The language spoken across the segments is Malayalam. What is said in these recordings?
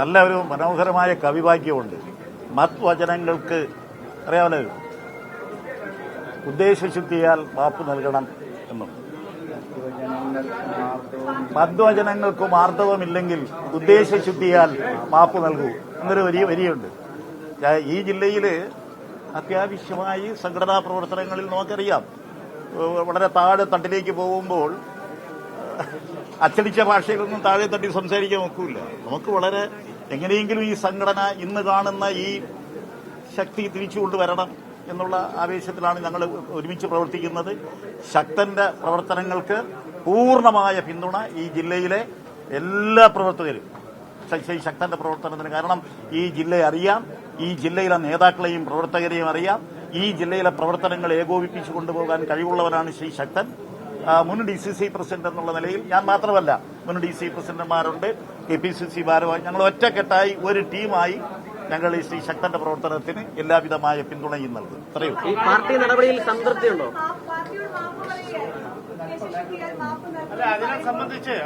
നല്ല ഒരു മനോഹരമായ കവിവാക്യമുണ്ട്. മത്വചനങ്ങൾക്ക് അറിയാമല്ലോ, ഉദ്ദേശശുദ്ധിയാൽ മാപ്പ് നൽകണം എന്നും. മധ്വചനങ്ങൾക്കും ആർദ്രവമില്ലെങ്കിൽ ഉദ്ദേശശുദ്ധിയാൽ മാപ്പ് നൽകൂ എന്നൊരു വരിയുണ്ട്. ഈ ജില്ലയിൽ അത്യാവശ്യമായി സംഘടനാ പ്രവർത്തനങ്ങളിൽ നമുക്കറിയാം, വളരെ താഴെ തട്ടിലേക്ക് പോകുമ്പോൾ അച്ചടിച്ച ഭാഷയിലൊന്നും താഴെ തട്ടി സംസാരിക്കാൻ നോക്കൂല. നമുക്ക് വളരെ എങ്ങനെയെങ്കിലും ഈ സംഘടന ഇന്ന് കാണുന്ന ഈ ശക്തി തിരിച്ചു കൊണ്ടുവരണം എന്നുള്ള ആവേശത്തിലാണ് ഞങ്ങൾ ഒരുമിച്ച് പ്രവർത്തിക്കുന്നത്. ശക്തന്റെ പ്രവർത്തനങ്ങൾക്ക് പൂർണ്ണമായ പിന്തുണ ഈ ജില്ലയിലെ എല്ലാ പ്രവർത്തകരും ശക്തന്റെ പ്രവർത്തനത്തിന്. കാരണം ഈ ജില്ലയെ അറിയാം, ഈ ജില്ലയിലെ നേതാക്കളെയും പ്രവർത്തകരെയും അറിയാം. ഈ ജില്ലയിലെ പ്രവർത്തനങ്ങൾ ഏകോപിപ്പിച്ചു കൊണ്ടുപോകാൻ കഴിവുള്ളവരാണ് ശ്രീ ശക്തൻ. മുൻ DCC പ്രസിഡന്റ് എന്നുള്ള നിലയിൽ ഞാൻ മാത്രമല്ല, മുൻ DC പ്രസിഡന്റുമാരുണ്ട്, KPCC ഭാരവാഹി, ഞങ്ങൾ ഒറ്റക്കെട്ടായി ഒരു ടീമായി ഞങ്ങൾ ഈ ശ്രീ ശക്തന്റെ പ്രവർത്തനത്തിന് എല്ലാവിധമായ പിന്തുണയും നൽകും. ഇത്രയും. ഈ പാർട്ടി നടപടിയിൽ സംതൃപ്തിയുണ്ടോ? അല്ല, അതിനെ സംബന്ധിച്ച്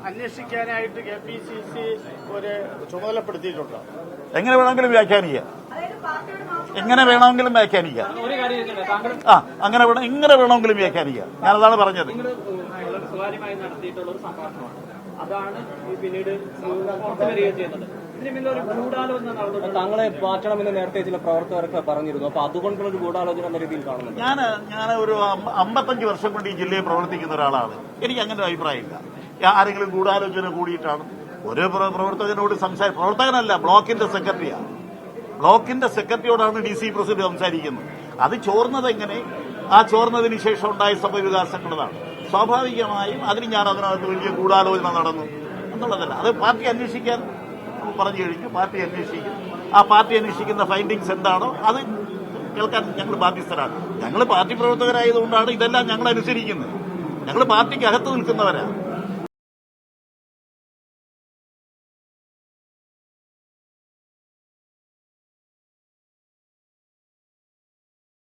അന്വേഷിക്കാനായിട്ട് KPCC ഒരു ചുമതലപ്പെടുത്തിയിട്ടുണ്ടോ? എങ്ങനെ വേണമെങ്കിലും വ്യാഖ്യാനിക്കാം, എങ്ങനെ വേണമെങ്കിലും വ്യാഖ്യാനിക്കാം. അങ്ങനെ ഇങ്ങനെ വേണമെങ്കിലും വ്യാഖ്യാനിക്കാം. ഞാനതാണ് പറഞ്ഞത്. സ്വകാര്യമായി നടത്തിയിട്ടുള്ള ഒരു സംഭാഷണമാണ്, അതാണ് പിന്നീട് വരികയും ചെയ്യുന്നത്. താങ്കളെ മാറ്റണമെന്ന് നേരത്തെ ചില പ്രവർത്തകർക്ക് പറഞ്ഞിരുന്നു. അപ്പൊ അതുകൊണ്ടുള്ള ഒരു ഗൂഢാലോചന എന്ന രീതിയിൽ കാണുന്നുണ്ട്. ഞാൻ ഒരു 55 വർഷം കൊണ്ട് ഈ ജില്ലയിൽ പ്രവർത്തിക്കുന്ന ഒരാളാണ്. എനിക്ക് അങ്ങനെ ഒരു അഭിപ്രായമില്ല. ആരെങ്കിലും ഗൂഢാലോചന കൂടിയിട്ടാണ് ഓരോ പ്രവർത്തകനോട് പ്രവർത്തകനല്ല, ബ്ലോക്കിന്റെ സെക്രട്ടറിയാണ്. ബ്ലോക്കിന്റെ സെക്രട്ടറിയോടാണ് DC പ്രസിഡന്റ് സംസാരിക്കുന്നത്. അത് ചോർന്നത് എങ്ങനെ? ആ ചോർന്നതിന് ശേഷം ഉണ്ടായ സംഭവവികാസങ്ങളതാണ്. സ്വാഭാവികമായും അതിനകത്ത് വലിയ ഗൂഢാലോചന നടന്നു എന്നുള്ളതല്ല. അത് പാർട്ടി അന്വേഷിക്കാൻ പറഞ്ഞു കഴിഞ്ഞു. പാർട്ടി അന്വേഷിക്കും. ആ പാർട്ടി അന്വേഷിക്കുന്ന ഫൈൻഡിങ്സ് എന്താണോ അത് കേൾക്കാൻ ഞങ്ങൾ ബാധ്യസ്ഥരാണ്. ഞങ്ങൾ പാർട്ടി പ്രവർത്തകരായതുകൊണ്ടാണ് ഇതെല്ലാം ഞങ്ങൾ അനുസരിക്കുന്നത്. ഞങ്ങൾ പാർട്ടിക്ക് അകത്ത് നിൽക്കുന്നവരാണ്.